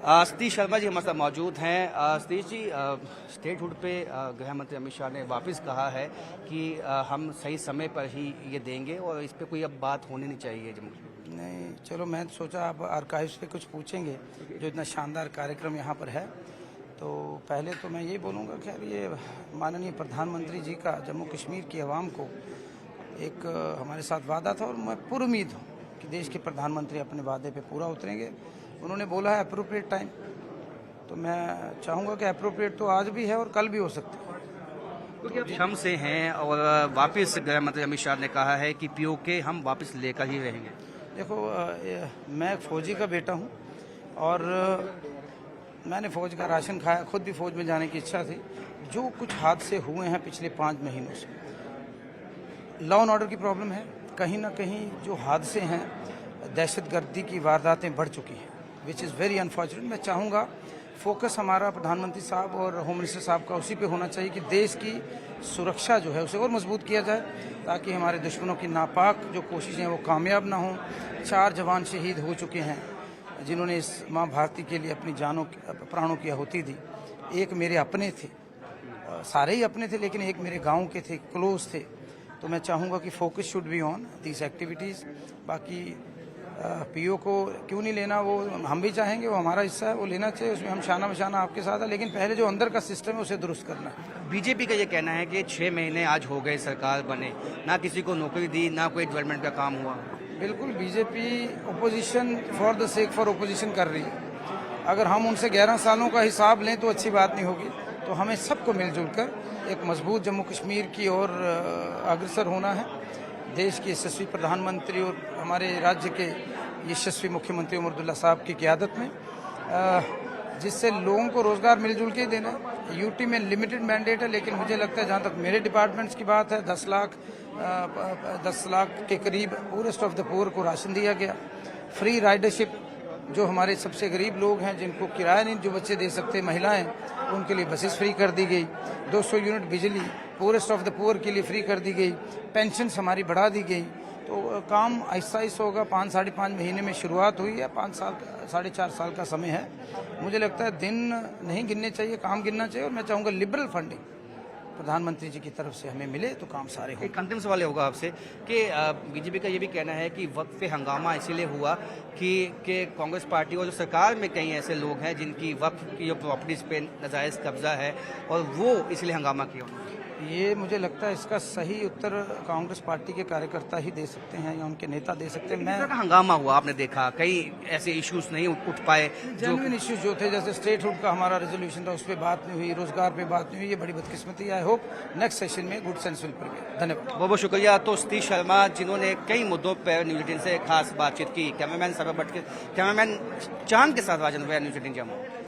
सतीश शर्मा जी हमारे साथ मौजूद हैं। सतीश जी, स्टेटहुड पे गृह मंत्री अमित शाह ने वापस कहा है कि हम सही समय पर ही ये देंगे और इस पे कोई अब बात होनी नहीं चाहिए जम्मू। नहीं, चलो मैं सोचा आप आर्काइव्स पे कुछ पूछेंगे जो इतना शानदार कार्यक्रम यहाँ पर है। तो पहले तो मैं ये बोलूँगा खैर ये माननीय प्रधानमंत्री जी का जम्मू कश्मीर की आवाम को एक हमारे साथ वादा था और मैं पूरी उम्मीद हूँ कि देश के प्रधानमंत्री अपने वादे पे पूरा उतरेंगे। उन्होंने बोला है अप्रोप्रिएट टाइम, तो मैं चाहूँगा कि अप्रोप्रिएट तो आज भी है और कल भी हो सकता है। क्योंकि अब शम से हैं और वापस गृह मंत्री अमित शाह ने कहा है कि पीओके हम वापस लेकर ही रहेंगे। देखो, मैं एक फौजी का बेटा हूँ और मैंने फौज का राशन खाया, खुद भी फौज में जाने की इच्छा थी। जो कुछ हादसे हुए हैं पिछले 5 महीनों से, लॉ एंड ऑर्डर की प्रॉब्लम है, कहीं ना कहीं जो हादसे हैं, दहशतगर्दी की वारदातें बढ़ चुकी हैं, विच इज़ वेरी अनफॉर्चुनेट। मैं चाहूँगा फोकस हमारा प्रधानमंत्री साहब और होम मिनिस्टर साहब का उसी पे होना चाहिए कि देश की सुरक्षा जो है उसे और मजबूत किया जाए, ताकि हमारे दुश्मनों की नापाक जो कोशिशें हैं वो कामयाब ना हों। 4 जवान शहीद हो चुके हैं जिन्होंने इस माँ भारती के लिए अपनी प्राणों की आहुति दी। एक मेरे अपने थे, सारे ही अपने थे, लेकिन एक मेरे गाँव के थे, क्लोज थे। तो मैं चाहूँगा कि focus should be on these activities. बाकी पीओ को क्यों नहीं लेना, वो हम भी चाहेंगे, वो हमारा हिस्सा है, वो लेना चाहिए, उसमें हम शाना बशाना आपके साथ है, लेकिन पहले जो अंदर का सिस्टम है उसे दुरुस्त करना है। बीजेपी का ये कहना है कि 6 महीने आज हो गए सरकार बने, ना किसी को नौकरी दी, ना कोई डेवलपमेंट का काम हुआ। बिल्कुल, BJP opposition for the sake for opposition कर रही है। अगर हम उनसे 11 सालों का हिसाब लें तो अच्छी बात नहीं होगी। तो हमें सबको मिलजुल कर एक मजबूत जम्मू कश्मीर की ओर अग्रसर होना है। देश के यशस्वी प्रधानमंत्री और हमारे राज्य के यशस्वी मुख्यमंत्री उमर अब्दुल्ला साहब की क़यादत में, जिससे लोगों को रोज़गार मिलजुल के ही देना है। यूटी में लिमिटेड मैंडेट है, लेकिन मुझे लगता है जहाँ तक मेरे डिपार्टमेंट्स की बात है, 10 लाख के करीब पूरेस्ट ऑफ द पुअर को राशन दिया गया। फ्री राइडरशिप, जो हमारे सबसे गरीब लोग हैं जिनको किराया नहीं जो बच्चे दे सकते, महिलाएं, उनके लिए बसेस फ्री कर दी गई। 200 यूनिट बिजली पूरेस्ट ऑफ द पुअर के लिए फ्री कर दी गई। पेंशन हमारी बढ़ा दी गई। तो काम आहिस्ता आहिस्ता होगा। 5-5.5 महीने में शुरुआत हुई है, 5 साल 4.5 साल का समय है। मुझे लगता है दिन नहीं गिनने चाहिए, काम गिनना चाहिए। और मैं चाहूँगा लिबरल फंडिंग प्रधानमंत्री जी की तरफ से हमें मिले तो काम सारे हों। एक अंतिम सवाल होगा आपसे कि बीजेपी का ये भी कहना है कि वक्त पे हंगामा इसीलिए हुआ कि कांग्रेस पार्टी और जो सरकार में कई ऐसे लोग हैं जिनकी वक्त की जो प्रॉपर्टीज पे नाजायज़ कब्जा है और वो इसलिए हंगामा किया उन्होंने। ये मुझे लगता है इसका सही उत्तर कांग्रेस पार्टी के कार्यकर्ता ही दे सकते हैं या उनके नेता दे सकते हैं। मैं हंगामा हुआ, आपने देखा कई ऐसे इश्यूज नहीं उठ पाए, जेन्युइन इश्यूज जो थे, जैसे स्टेटहुड का हमारा रेजोल्यूशन था, उस पर बात नहीं हुई, रोजगार पे बात नहीं हुई। ये बड़ी बदकिस्मती। आई होप नेक्स्ट सेशन में गुड सेंस विल प्रिवेल। धन्यवाद, बहुत बहुत शुक्रिया। तो सतीश शर्मा जिन्होंने कई मुद्दों पर न्यूज 18 से खास बातचीत की। कैमरामैन सरवर भट्ट के, कैमरामैन चांद के साथ न्यूज 18 जम्मू।